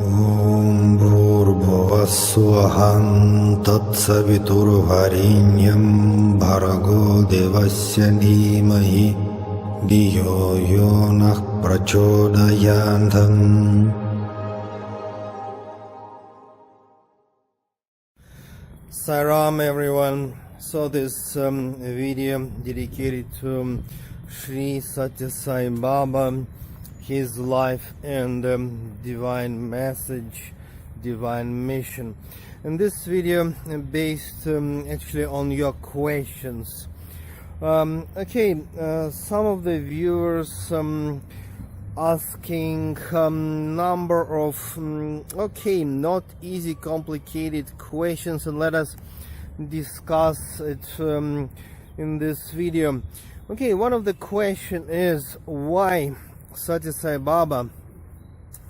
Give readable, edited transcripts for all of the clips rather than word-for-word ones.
Om Bhurбhuvassuham Tatsaviturvarenyam Bhargo Devasya Dhimahi Dhiyo Yonah Prachodayantam. Saram everyone. So this video dedicated to Sri Satya Sai Baba, his life and divine message, divine mission. And this video based actually on your questions. Some of the viewers asking number of not easy, complicated questions, and let us discuss it in this video. One of the question is why Satya Sai Baba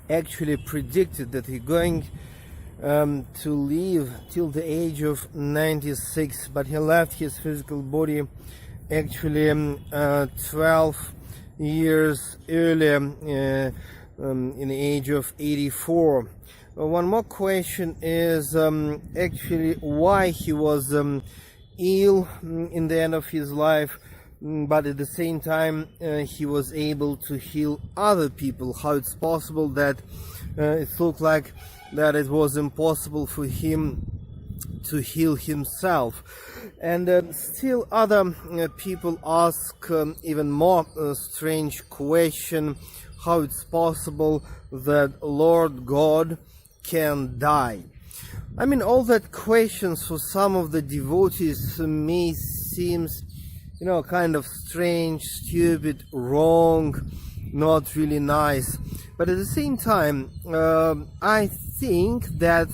actually predicted that he's going to live till the age of 96, but he left his physical body actually 12 years earlier in the age of 84. One more question is actually why he was ill in the end of his life, but at the same time he was able to heal other people. How it's possible that it looked like that it was impossible for him to heal himself. And still other people ask even more strange question, how it's possible that Lord God can die. I mean, all that questions for some of the devotees may seems kind of strange, stupid, wrong, not really nice. But at the same time, I think that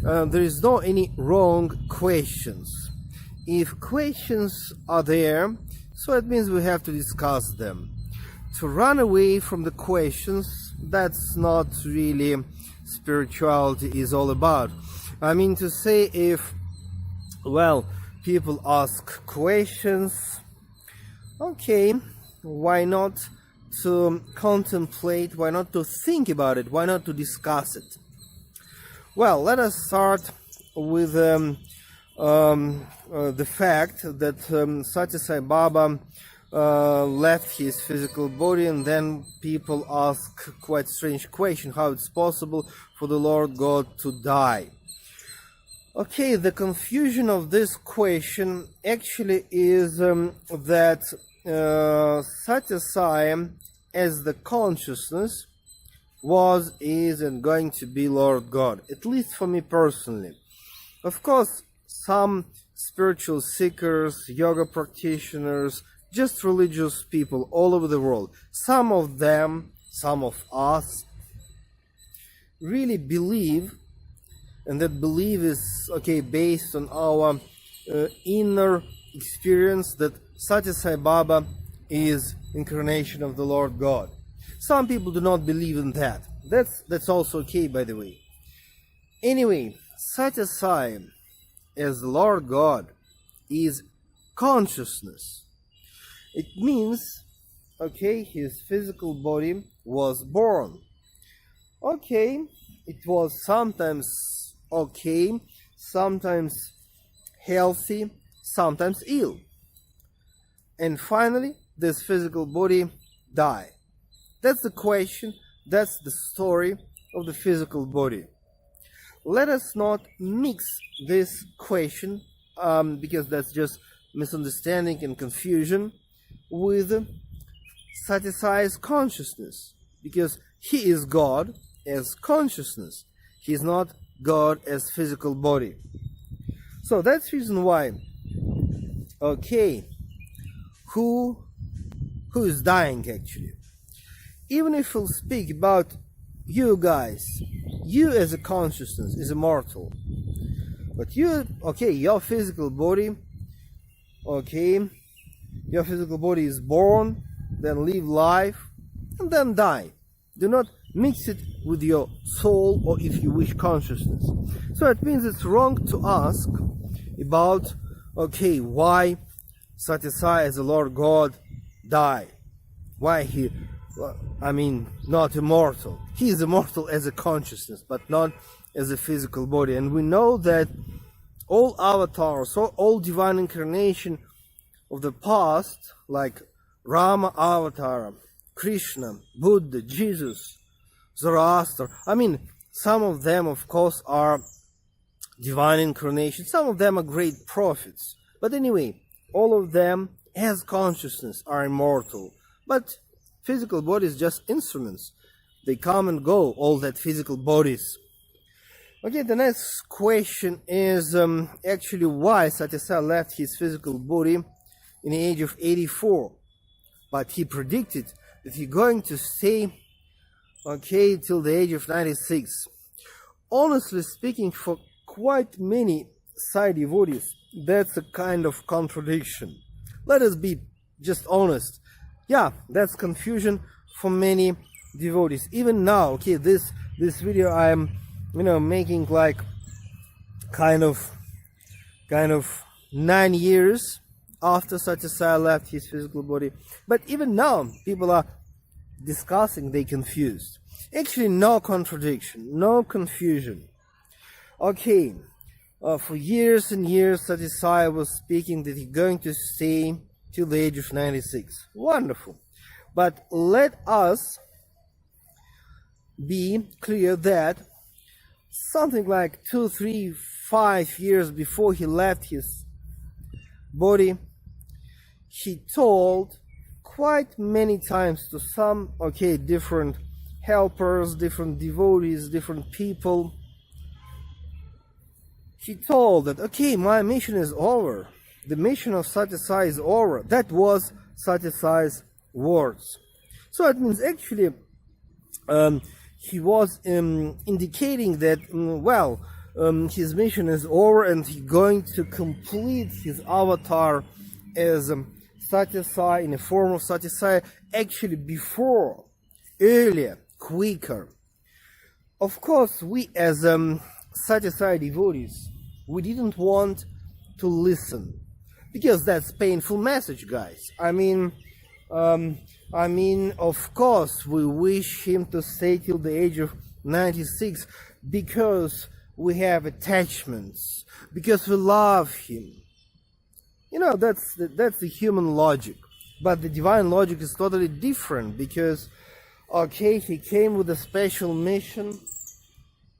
there is no any wrong questions. If questions are there, so it means we have to discuss them. To run away from the questions, that's not really spirituality is all about. I mean to say, if people ask questions, why not to contemplate, why not to think about it, why not to discuss it? Well, let us start with the fact that Satya Sai Baba left his physical body, and then people ask quite strange question, how it's possible for the Lord God to die. The confusion of this question actually is that Satya Sai as the consciousness was, is, and going to be Lord God, at least for me personally. Of course, some spiritual seekers, yoga practitioners, just religious people all over the world, some of them, some of us, really believe, and that belief is based on our inner experience, that Satya Sai Baba is incarnation of the Lord God. Some people do not believe in that. That's also okay, by the way. Anyway, Satya Sai as the Lord God is consciousness. It means, his physical body was born. It was sometimes sometimes healthy, sometimes ill. And finally, this physical body died. That's the question, that's the story of the physical body. Let us not mix this question, because that's just misunderstanding and confusion, with Satya Sai's consciousness, because he is God as consciousness. He is not God as physical body. So that's the reason why, who is dying actually? Even if we'll speak about you guys, you as a consciousness is immortal. But you, your physical body, your physical body is born, then live life, and then die. Do not mix it with your soul, or if you wish, consciousness. So it means it's wrong to ask about, why Satya Sai as the Lord God died. Why he I mean, not immortal. He is immortal as a consciousness, but not as a physical body. And we know that all avatars, all divine incarnation of the past, like Rama avatar, Krishna, Buddha, Jesus, Zoroaster, I mean, some of them, of course, are divine incarnation. Some of them are great prophets. But anyway, all of them, as consciousness, are immortal. But physical bodies just instruments. They come and go, all that physical bodies. Okay, the next question is actually why Satya Sai left his physical body in the age of 84. But he predicted that he's going to stay, okay, till the age of 96. Honestly speaking, for quite many Sai devotees, that's a kind of contradiction. Let us be just honest. Yeah, that's confusion for many devotees. Even now, okay, this video I'm, making like kind of 9 years after Satya Sai left his physical body. But even now, people are discussing, they confused. Actually, no contradiction, no confusion. Okay, for years and years, Satya Sai was speaking that he's going to stay till the age of 96. Wonderful. But let us be clear that something like 2, 3, 5 years before he left his body, he told quite many times to some, okay, different helpers, different devotees, different people, he told that, okay, my mission is over. The mission of Satya Sai is over. That was Satya Sai's words. So it means actually he was indicating that, his mission is over and he's going to complete his avatar as Satya Sai, in the form of Satya Sai, actually before, earlier, quicker. Of course, we as Satya Sai devotees, we didn't want to listen, because that's painful message, guys. I mean, of course, we wish him to stay till the age of 96 because we have attachments, because we love him. That's the human logic. But the divine logic is totally different, because, okay, he came with a special mission.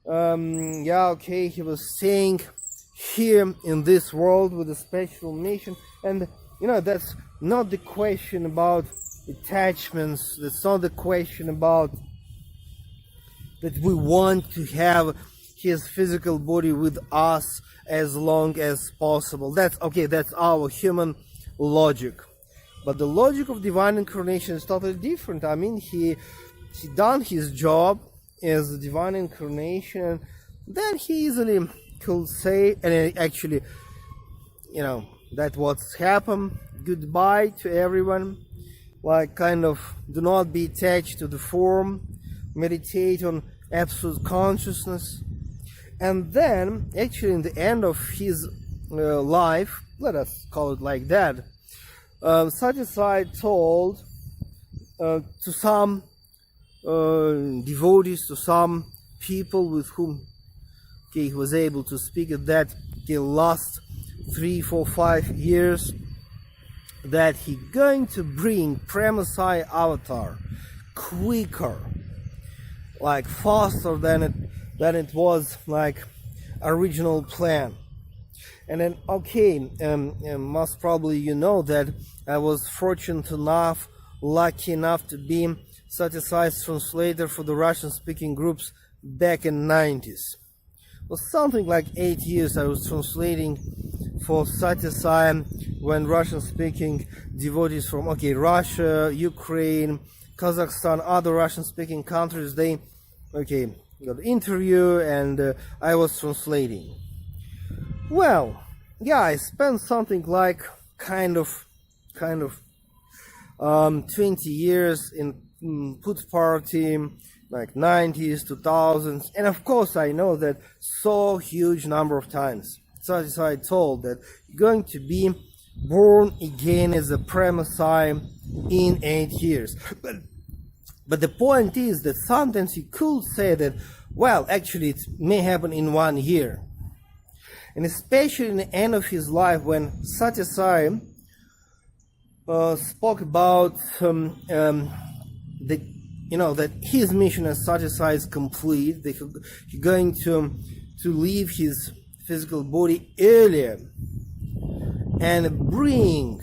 He was staying here in this world with a special mission, and that's not the question about attachments. That's not the question about that we want to have his physical body with us as long as possible. That's okay, that's our human logic. But the logic of divine incarnation is totally different. I mean, he done his job as a divine incarnation, then he easily could say, and actually, that what's happened, goodbye to everyone, like kind of do not be attached to the form, meditate on absolute consciousness. And then, actually, in the end of his life, let us call it like that, Satya Sai told to some devotees, to some people with whom he was able to speak at that last 3, 4, 5 years, that he going to bring Prema Sai avatar quicker, like faster than it was like original plan. And then, okay, most probably that I was fortunate enough, lucky enough to be Satya Sai's translator for the Russian-speaking groups back in 90s. For something like 8 years I was translating for Satya Sai when Russian-speaking devotees from, Russia, Ukraine, Kazakhstan, other Russian-speaking countries, they, got interview and I was translating. Well, yeah, I spent something like kind of 20 years in Put Party, like 90s, 2000s, and of course I know that so huge number of times Satya Sai told that you're going to be born again as a Prema Sai in 8 years. But But the point is that sometimes you could say that, well, actually it may happen in 1 year. And especially in the end of his life, when Satya Sai spoke about that his mission as Satya Sai is complete, that he's going to leave his physical body earlier and bring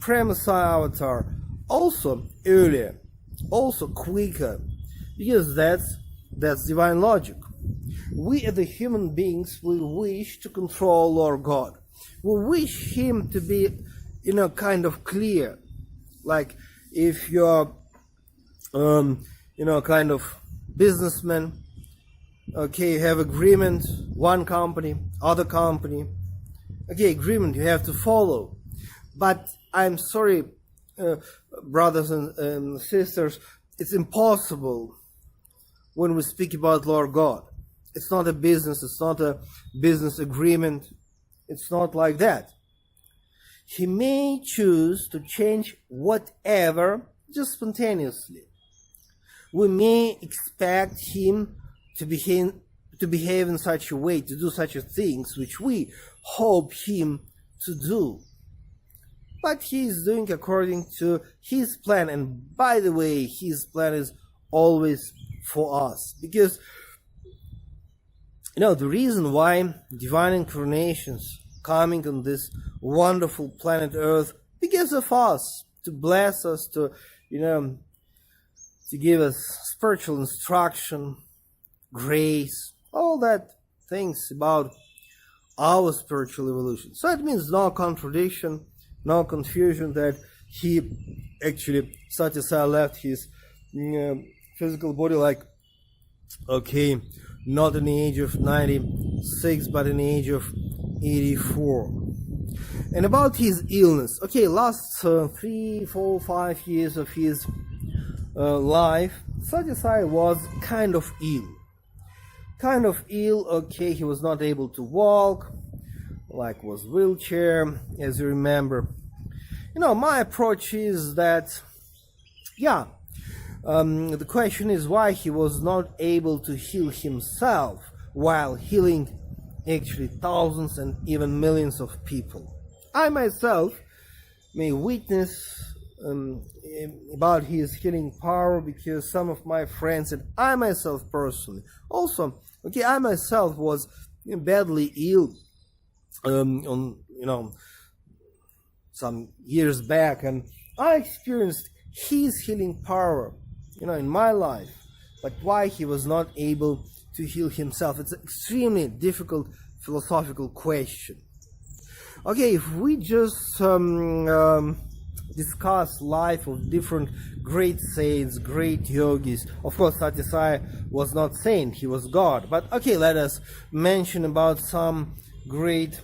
Prema avatar also earlier, also quicker, because that's divine logic. We as the human beings, we wish to control our God. We wish him to be, kind of clear. Like if you're, kind of businessman, okay, you have agreement, one company, other company, okay, agreement you have to follow. But I'm sorry, brothers and sisters, it's impossible when we speak about Lord God. It's not a business, it's not a business agreement, it's not like that. He may choose to change whatever just spontaneously. We may expect him to behave in such a way, to do such things which we hope him to do. But he is doing according to his plan, and by the way, his plan is always for us. Because, the reason why divine incarnations coming on this wonderful planet Earth, because of us, to bless us, to give us spiritual instruction, grace, all that things about our spiritual evolution. So it means no contradiction, no confusion that Satya Sai left his physical body not in the age of 96, but in the age of 84. And about his illness, last 3, 4, 5 years of his life, Satya Sai was kind of ill. He was not able to walk, was wheelchair, as you remember. My approach is that, the question is why he was not able to heal himself while healing actually thousands and even millions of people. I myself may witness about his healing power, because some of my friends and I myself personally also, I myself was badly ill some years back, and I experienced his healing power in my life. But why he was not able to heal himself? It's an extremely difficult philosophical question. If we just discuss life of different great saints, great yogis. Of course, Satya Sai was not saint, he was God. But let us mention about some great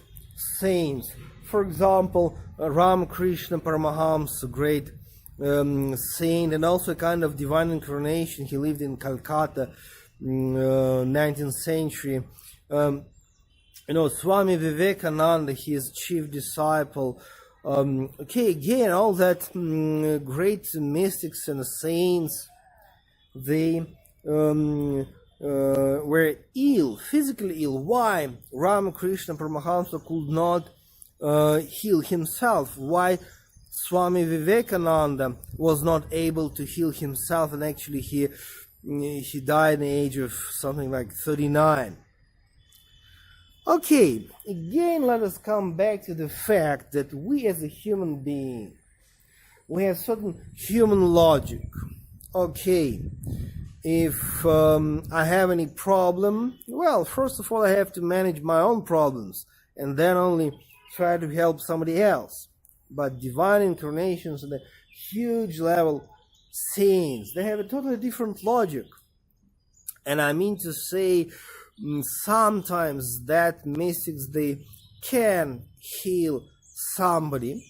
saints. For example, Krishna Paramahamsa, great saint, and also a kind of divine incarnation. He lived in Calcutta, 19th century. Swami Vivekananda, his chief disciple. Again, all that great mystics and saints, they were ill, physically ill. Why Ramakrishna Paramahamsa could not heal himself? Why Swami Vivekananda was not able to heal himself, and actually he died at the age of something like 39. Again, let us come back to the fact that we as a human being, we have certain human logic. If I have any problem, well, first of all, I have to manage my own problems, and then only try to help somebody else. But divine incarnations on a huge level, saints, they have a totally different logic. And I mean to say, sometimes that mystics, they can heal somebody,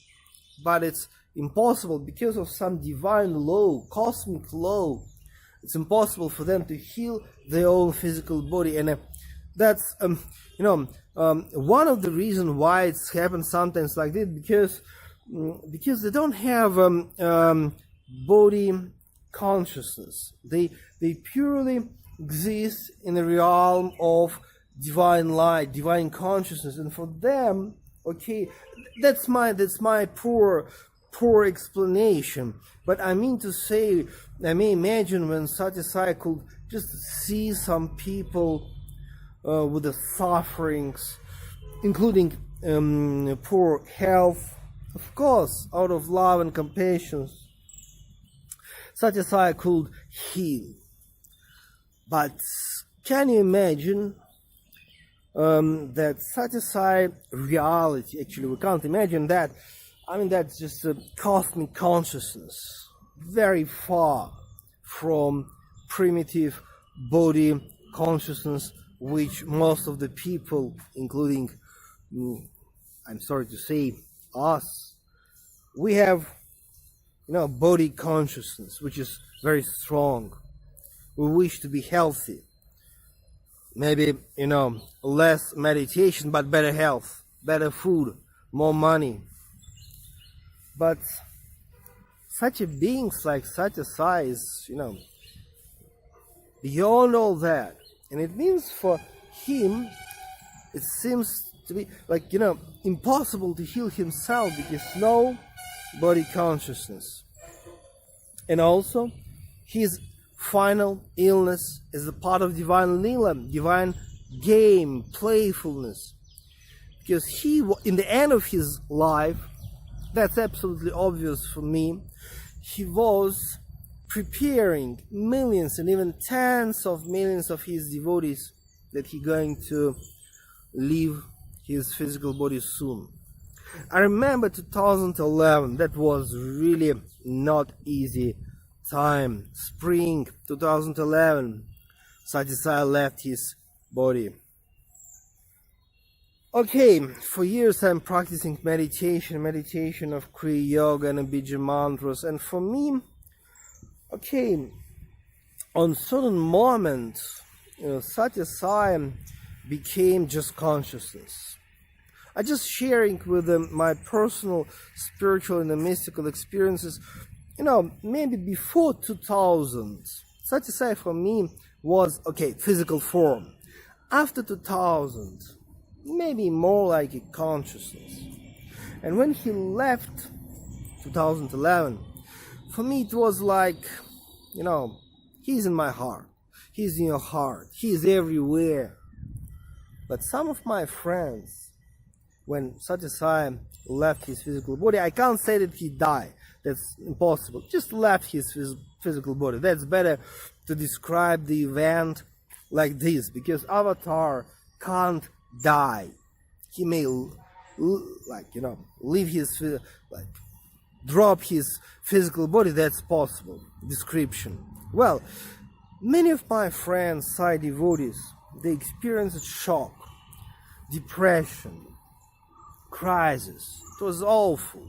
but it's impossible because of some divine law, cosmic law. It's impossible for them to heal their own physical body, and that's one of the reasons why it's happened sometimes like this, because they don't have body consciousness. They purely exist in the realm of divine light, divine consciousness, and for them, okay, that's my poor explanation. But I mean to say, I may imagine when Satya Sai could just see some people with the sufferings, including poor health, of course, out of love and compassion, Satya Sai could heal. But can you imagine that Satya Sai reality, actually we can't imagine that. I mean, that's just a cosmic consciousness, very far from primitive body consciousness, which most of the people, including, I'm sorry to say, us, we have, body consciousness, which is very strong. We wish to be healthy. Maybe, less meditation, but better health, better food, more money. But such a beings like Satya Sai is, beyond all that. And it means for him, it seems to be like, impossible to heal himself because no body consciousness. And also, his final illness is a part of divine lila, divine game, playfulness. Because he, in the end of his life, that's absolutely obvious for me, he was preparing millions and even tens of millions of his devotees that he going to leave his physical body soon. I remember 2011, that was really not easy time. Spring 2011, Satya Sai left his body. Okay, for years I'm practicing meditation of Kriya Yoga and Bija mantras, and for me, okay, on certain moments, Satya Sai became just consciousness. I just sharing with them my personal spiritual and mystical experiences. Maybe before 2000, Satya Sai for me was, okay, physical form. After 2000, maybe more like a consciousness. And when he left 2011, for me it was like, he's in my heart, he's in your heart, he's everywhere. But some of my friends, when Satya Sai left his physical body, I can't say that he died, that's impossible, just left his physical body. That's better to describe the event like this, because Avatar can't die. He may leave his, drop his physical body, that's possible description. Well, many of my friends, Sai devotees, they experienced shock, depression, crisis. It was awful,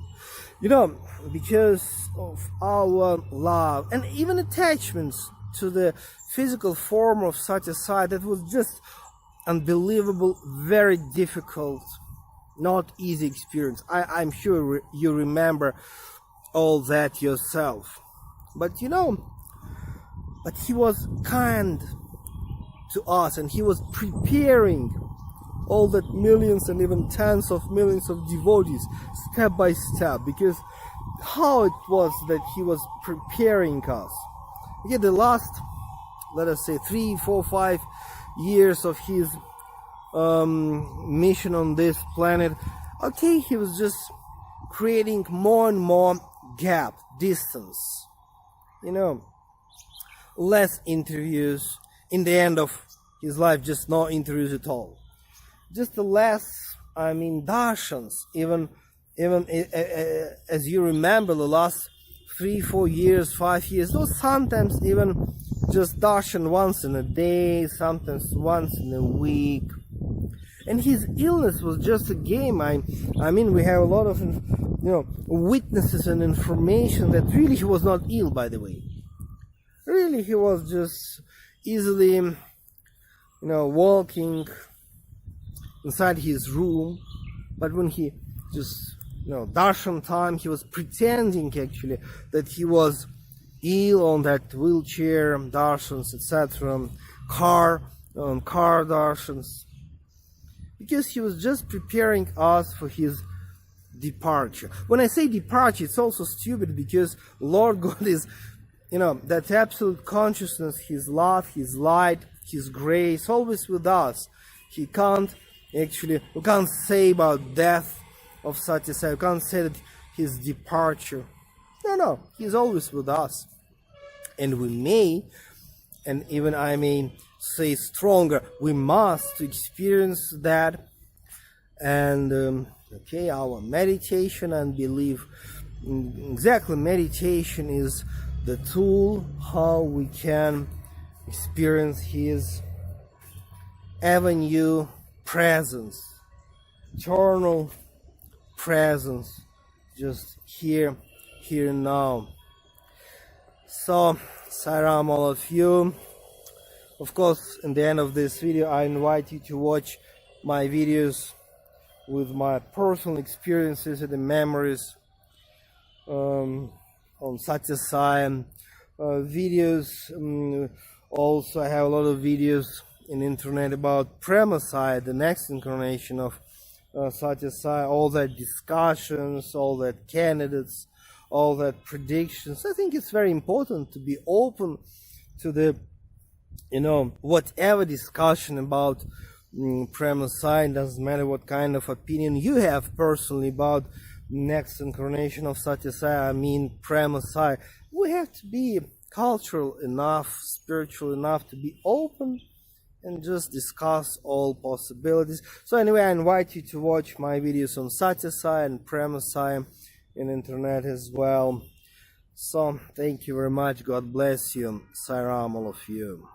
because of our love and even attachments to the physical form of Satya Sai. That was just unbelievable, very difficult, not easy experience. I'm sure you remember all that yourself. But but he was kind to us, and he was preparing all that millions and even tens of millions of devotees step by step, because how it was that he was preparing us. Okay, the last, let us say, 3, 4, 5 years of his mission on this planet, okay, he was just creating more and more gap, distance, less interviews. In the end of his life, just no interviews at all. Just the less, darshans, even as you remember, the last 3, 4 years, 5 years, those sometimes even just darshan once in a day, sometimes once in a week. And his illness was just a game. We have a lot of, witnesses and information that really he was not ill, by the way. Really, he was just easily, walking inside his room. But when he just, darshan time, he was pretending actually that he was ill on that wheelchair darshans, etc., car darshans, because he was just preparing us for his departure. When I say departure, it's also stupid, because Lord God is, that absolute consciousness, his love, his light, his grace, always with us. We can't say about death of Satya Sai, we can't say that his departure. No, he's always with us. And we may, and even I may say stronger, we must experience that. And our meditation and belief, exactly, meditation is the tool how we can experience his avenue presence, eternal presence, just here and now. So, Sairam all of you. Of course, in the end of this video, I invite you to watch my videos with my personal experiences and the memories on Satya Sai videos. Also, I have a lot of videos in the internet about Prema Sai, the next incarnation of Satya Sai, all that discussions, all that candidates, all that predictions. I think it's very important to be open to the, whatever discussion about Prema Sai. Doesn't matter what kind of opinion you have personally about next incarnation of Satya Sai, Prema Sai. We have to be cultural enough, spiritual enough to be open and just discuss all possibilities. So anyway, I invite you to watch my videos on Satya Sai and Prema Sai in internet as well. So thank you very much. God bless you. Sairam all of you.